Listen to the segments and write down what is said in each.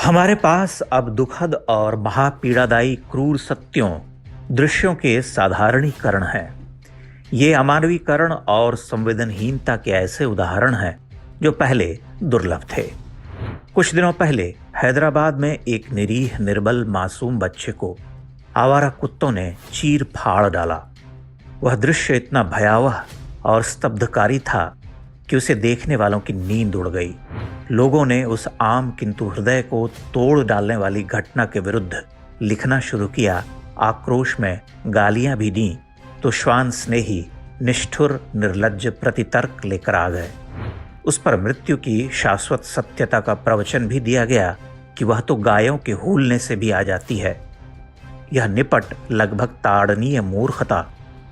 हमारे पास अब दुखद और महापीड़ादायी क्रूर सत्यों दृश्यों के साधारणीकरण हैं। ये अमानवीकरण और संवेदनहीनता के ऐसे उदाहरण हैं जो पहले दुर्लभ थे। कुछ दिनों पहले हैदराबाद में एक निरीह निर्बल मासूम बच्चे को आवारा कुत्तों ने चीर फाड़ डाला। वह दृश्य इतना भयावह और स्तब्धकारी था कि उसे देखने वालों की नींद उड़ गई। लोगों ने उस आम किंतु हृदय को तोड़ डालने वाली घटना के विरुद्ध लिखना शुरू किया। आक्रोश में गालियां भी दी तो श्वान स्नेही निष्ठुर निर्लज्ज प्रतितर्क लेकर आ गए। उस पर मृत्यु की शाश्वत सत्यता का प्रवचन भी दिया गया कि वह तो गायों के हूलने से भी आ जाती है। यह निपट लगभग ताड़नीय मूर्खता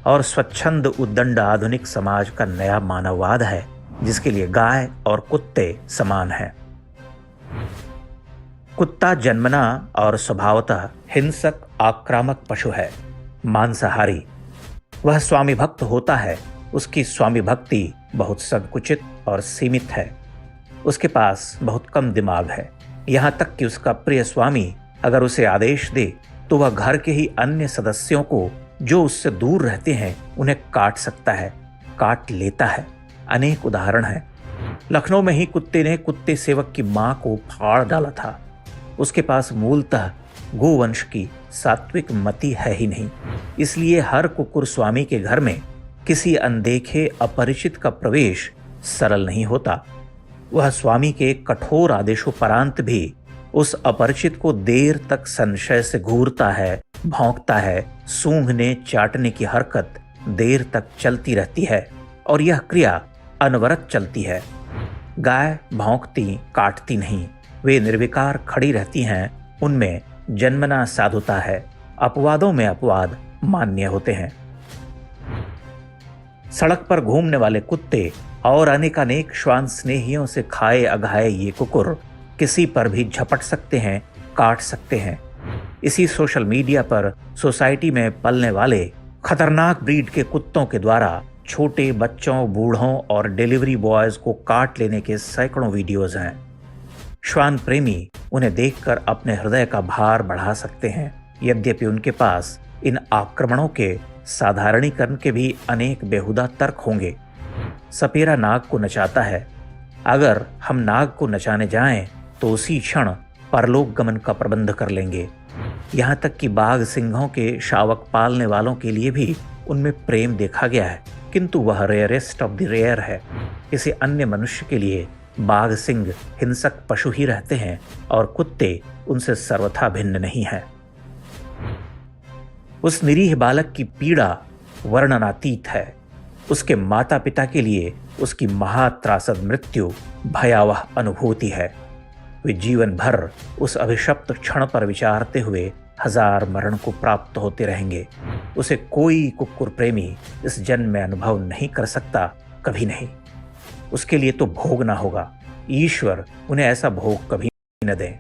और स्वच्छंद उद्दंड आधुनिक समाज का नया मानववाद है, जिसके लिए गाय और कुत्ते समान हैं। कुत्ता जन्मना और स्वभावतः हिंसक आक्रामक पशु है, मांसाहारी। वह स्वामी भक्त होता है। उसकी स्वामी भक्ति बहुत संकुचित और सीमित है। उसके पास बहुत कम दिमाग है। यहाँ तक कि उसका प्रिय स्वामी अगर उसे आदेश दे तो वह घर के ही अन्य सदस्यों को जो उससे दूर रहते हैं उन्हें काट सकता है, काट लेता है। अनेक उदाहरण हैं। लखनऊ में ही कुत्ते ने कुत्ते सेवक की मां को फाड़ डाला था। उसके पास मूलतः गोवंश की सात्विक मति है ही नहीं। इसलिए हर कुकुर स्वामी के घर में किसी अनदेखे अपरिचित का प्रवेश सरल नहीं होता। वह स्वामी के कठोर आदेशोपरांत भी उस अपरिचित को देर तक संशय से घूरता है, भौंकता है। सूंघने चाटने की हरकत देर तक चलती रहती है और यह क्रिया अनवरत चलती है। गाय भौंकती काटती नहीं, वे निर्विकार खड़ी रहती हैं। उनमें जन्मना साधुता है। अपवादों में अपवाद मान्य होते हैं। सड़क पर घूमने वाले कुत्ते और अनेकानेक श्वान स्नेहियों से खाए अघाए ये कुकुर किसी पर भी झपट सकते हैं, काट सकते हैं। इसी सोशल मीडिया पर सोसाइटी में पलने वाले खतरनाक ब्रीड के कुत्तों के द्वारा छोटे बच्चों, बूढ़ों और डिलीवरी बॉयज को काट लेने के सैकड़ों वीडियोज हैं। श्वान प्रेमी उन्हें देखकर अपने हृदय का भार बढ़ा सकते हैं। यद्यपि उनके पास इन आक्रमणों के साधारणीकरण के भी अनेक बेहुदा तर्क होंगे। सपेरा नाग को नचाता है। अगर हम नाग को नचाने जाएं तो उसी क्षण परलोक गमन का प्रबंध कर लेंगे। यहाँ तक कि बाघ सिंहों के शावक पालने वालों के लिए भी उनमें प्रेम देखा गया है, किंतु वह रेयरेस्ट ऑफ द रेयर है। किसी अन्य मनुष्य के लिए बाघ सिंह हिंसक पशु ही रहते हैं और कुत्ते उनसे सर्वथा भिन्न नहीं है। उस निरीह बालक की पीड़ा वर्णनातीत है। उसके माता पिता के लिए उसकी महात्रासद मृत्यु भयावह अनुभूति है। वे जीवन भर उस अभिशप्त क्षण पर विचारते हुए हजार मरण को प्राप्त होते रहेंगे। उसे कोई कुक्कुर प्रेमी इस जन्म में अनुभव नहीं कर सकता, कभी नहीं। उसके लिए तो भोगना होगा। ईश्वर उन्हें ऐसा भोग कभी न दे।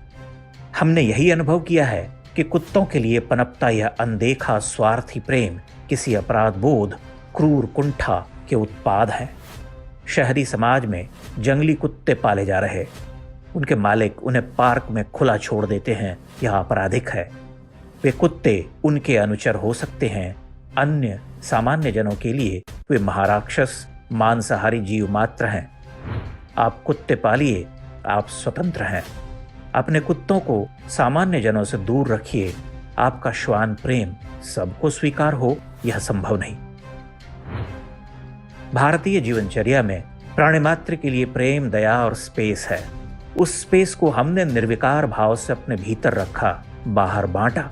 हमने यही अनुभव किया है कि कुत्तों के लिए पनपता यह अनदेखा स्वार्थी प्रेम किसी अपराध बोध, क्रूर कुंठा के उत्पाद है। शहरी समाज में जंगली कुत्ते पाले जा रहे, उनके मालिक उन्हें पार्क में खुला छोड़ देते हैं। यह आपराधिक है। वे कुत्ते उनके अनुचर हो सकते हैं। अन्य सामान्य जनों के लिए वे महाराक्षस मांसाहारी जीव मात्र हैं। आप कुत्ते पालिए, आप स्वतंत्र हैं। अपने कुत्तों को सामान्य जनों से दूर रखिए। आपका श्वान प्रेम सबको स्वीकार हो, यह संभव नहीं। भारतीय जीवनचर्या में प्राणी मात्र के लिए प्रेम, दया और स्पेस है। उस स्पेस को हमने निर्विकार भाव से अपने भीतर रखा, बाहर बांटा।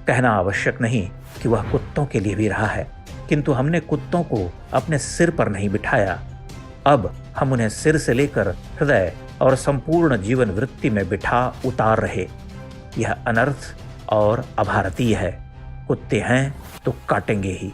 कहना आवश्यक नहीं कि वह कुत्तों के लिए भी रहा है, किंतु हमने कुत्तों को अपने सिर पर नहीं बिठाया। अब हम उन्हें सिर से लेकर हृदय और संपूर्ण जीवन वृत्ति में बिठा उतार रहे। यह अनर्थ और अभारतीय है। कुत्ते हैं तो काटेंगे ही।